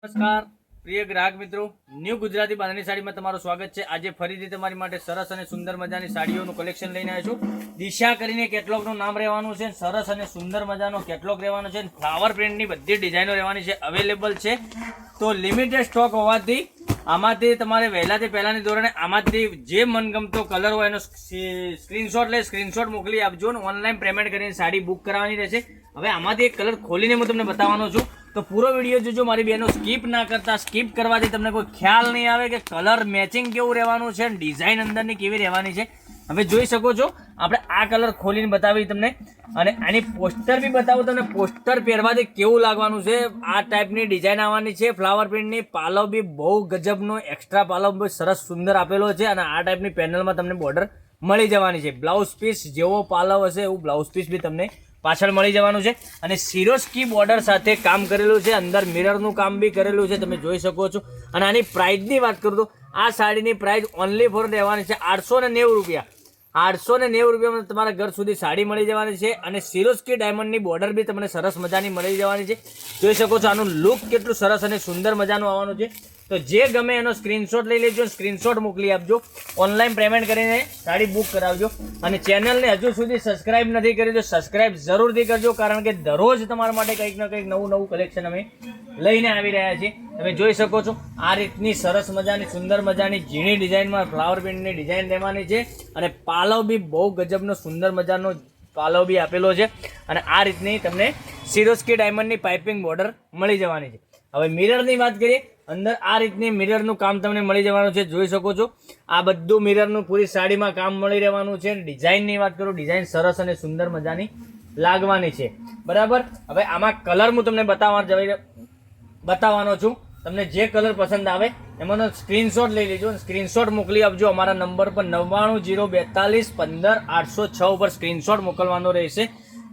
નમસ્કાર પ્રિય ગ્રાહક મિત્રો, ન્યૂ ગુજરાતી બાંધણી સાડીમાં તમારું સ્વાગત છે। આજે ફરીથી તમારી માટે સરસ અને સુંદર મજાની સાડીઓનું કલેક્શન લઈને આવ્યો છું। દિશા કરીને કેટલોગનું નામ રહેવાનું છે। સરસ અને સુંદર મજાનો કેટલોગ રહેવાનો છે। ફ્લાવર પ્રિન્ટની બધી ડિઝાઇનો રહેવાની છે, અવેલેબલ છે। તો લિમિટેડ સ્ટોક હોવાથી આમાંથી તમારે વહેલાથી પહેલાંની ધોરણે આમાંથી જે મનગમતો કલર હોય એનો સ્ક્રીનશોટ મોકલી આપજો અને ઓનલાઈન પેમેન્ટ કરીને સાડી બુક કરાવવાની રહેશે। હવે આમાંથી એક કલર ખોલીને હું તમને બતાવવાનો છું, તો પૂરો વિડીયો જોજો મારી બહેનો, સ્કીપ ના કરતા। સ્કીપ કરવાથી તમને કોઈ ખ્યાલ નહીં આવે કે કલર મેચિંગ કેવું રહેવાનું છે, ડિઝાઇન અંદરની કેવી રહેવાની છે। હવે જોઈ શકો છો, આપણે આ કલર ખોલીને બતાવી તમને, અને આની પોસ્ટર બી બતાવું તમને। પોસ્ટર પહેરવાથી કેવું લાગવાનું છે, આ ટાઈપની ડિઝાઇન આવવાની છે ફ્લાવર પ્રિન્ટની। પાલવ બી બહુ ગજબનો એક્સ્ટ્રા પાલવ બી સરસ સુંદર આપેલો છે, અને આ ટાઈપની પેનલમાં તમને બોર્ડર મળી જવાની છે। બ્લાઉઝ પીસ જેવો પાલવ હશે એવું બ્લાઉઝ પીસ બી તમને પાછળ મળી જવાનું છે, અને સિરોસ્કી બોર્ડર સાથે કામ કરેલું છે। અંદર મિરરનું કામ બી કરેલું છે, તમે જોઈ શકો છો। અને આની પ્રાઇસની વાત કરું તો આ સાડીની પ્રાઇસ ઓનલી ફોર રહેવાની છે 890 રૂપિયા। 890 રૂપિયામાં તમારા ઘર સુધી સાડી મળી જવાની છે, અને સિરોસ્કી ડાયમંડની બોર્ડર બી તમને સરસ મજાની મળી જવાની છે। જોઈ શકો છો આનું લુક કેટલું સરસ અને સુંદર મજાનું આવવાનું છે। તો જે ગમે એનો સ્ક્રીનશોટ લઈ લેજો, સ્ક્રીનશોટ મોકલી આપજો, ઓનલાઈન પેમેન્ટ કરીને સાડી બુક કરાવજો। અને ચેનલને હજુ સુધી સબસ્ક્રાઇબ નથી કરી તો સબસ્ક્રાઇબ જરૂરથી કરજો, કારણ કે દરરોજ તમારા માટે કંઈક ને કંઈક નવું કલેક્શન અમે લઈને આવી રહ્યા છીએ। તમે જોઈ શકો છો આ રીતની સરસ મજાની સુંદર મજાની ઝીણી ડિઝાઇનમાં ફ્લાવર પ્રિન્ટની ડિઝાઇન રહેવાની છે, અને પાલવ બી બહુ ગજબનો સુંદર મજાનો પાલવ બી આપેલો છે, અને આ રીતની તમને સિરોસ્કી ડાયમંડની પાઇપિંગ બોર્ડર મળી જવાની છે। હવે મિરરની વાત કરીએ, અંદર આ રીતની મિરરનું કામ તમને મળી જવાનું છે, જોઈ શકો છો। આ બધું મિરરનું પૂરી સાડીમાં કામ મળી રહેવાનું છે। ડિઝાઇનની વાત કરું, ડિઝાઇન સરસ અને સુંદર મજાની લાગવાની છે, બરાબર। હવે આમાં કલર હું તમને બતાવવાનો છું, તમને જે કલર પસંદ આવે એમાંનો સ્ક્રીનશોટ લઈ લેજો, સ્ક્રીનશોટ મોકલી આપજો અમારા નંબર પર 9902415806 ઉપર સ્ક્રીનશોટ મોકલવાનો રહેશે।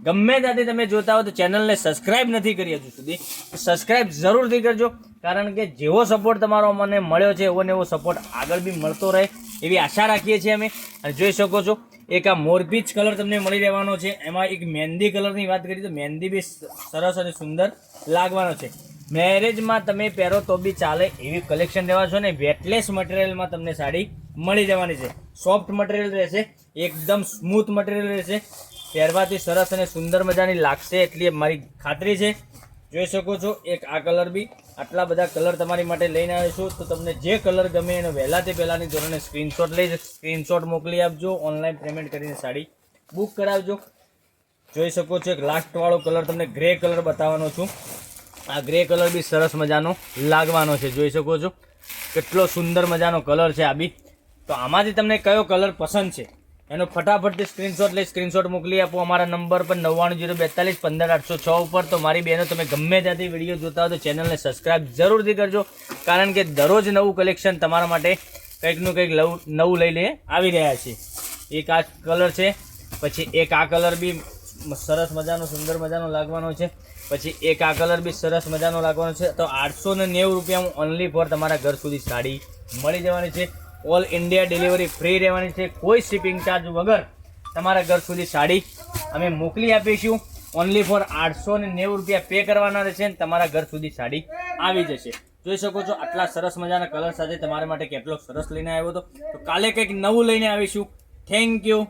ગમે ત્યાંથી તમે જોતા હો તો ચેનલને સબસ્ક્રાઇબ નથી કરી હજુ સુધી, સબસ્ક્રાઇબ જરૂરથી કરજો, કારણ કે જેવો સપોર્ટ તમારો મને મળ્યો છે એવો ને એવો સપોર્ટ આગળ બી મળતો રહે એવી આશા રાખીએ છીએ અમે। અને જોઈ શકો છો એક આ મોરપીચ કલર તમને મળી રહેવાનો છે, એમાં એક મહેંદી કલરની વાત કરીએ તો મહેંદી બી સરસ અને સુંદર લાગવાનો છે। મેરેજમાં તમે પહેરો તો બી ચાલે એવી કલેક્શન લેવા છો ને, વેટલેસ મટીરિયલમાં તમને સાડી મળી જવાની છે। સોફ્ટ મટીરિયલ રહેશે, એકદમ સ્મૂથ મટીરિયલ રહેશે, પહેરવાથી સરસ અને સુંદર મજાની લાગશે એટલી મારી ખાતરી છે। જોઈ શકો છો એક આ કલર બી, આટલા બધા કલર તમારી માટે લઈને આવીશું। તો તમને જે કલર ગમે એનો વહેલાથી પહેલાંની ધોરણે સ્ક્રીનશોટ મોકલી આપજો, ઓનલાઈન પેમેન્ટ કરીને સાડી બુક કરાવજો। જોઈ શકો છો એક લાસ્ટવાળો કલર તમને ગ્રે કલર બતાવવાનો છું। આ ગ્રે કલર બી સરસ મજાનો લાગવાનો છે, જોઈ શકો છો કેટલો સુંદર મજાનો કલર છે આ બી। તો આમાંથી તમને કયો કલર પસંદ છે એનો ફટાફટથી સ્ક્રીનશોટ મોકલી આપો અમારા નંબર પર 9902415806 ઉપર। તો મારી બહેનો, તમે ગમે ત્યાંથી વિડીયો જોતા હો તો ચેનલને સબસ્ક્રાઇબ જરૂરથી કરજો, કારણ કે દરરોજ નવું કલેક્શન તમારા માટે કંઈકનું કંઈક નવું લઈને આવી રહ્યા છીએ। એક આ કલર છે, પછી એક આ કલર બી સરસ મજાનો સુંદર મજાનો લાગવાનો છે, પછી એક આ કલર બી સરસ મજાનો લાગવાનો છે। તો 890 રૂપિયામાં ઓનલી ફોર તમારા ઘર સુધી સાડી મળી જવાની છે। ઓલ ઇન્ડિયા ડિલિવરી ફ્રી રહેવાની છે, કોઈ શિપિંગ ચાર્જ વગર તમારા ઘર સુધી સાડી અમે મોકલી આપીશું। ઓનલી ફોર 890 રૂપિયા પે કરવાના રહેશે, તમારા ઘર સુધી સાડી આવી જશે। જોઈ શકો છો આટલા સરસ મજાના કલર સાથે તમારા માટે કેટલો સરસ લઈને આવ્યો હતો। તો કાલે કંઈક નવું લઈને આવીશું। Thank you.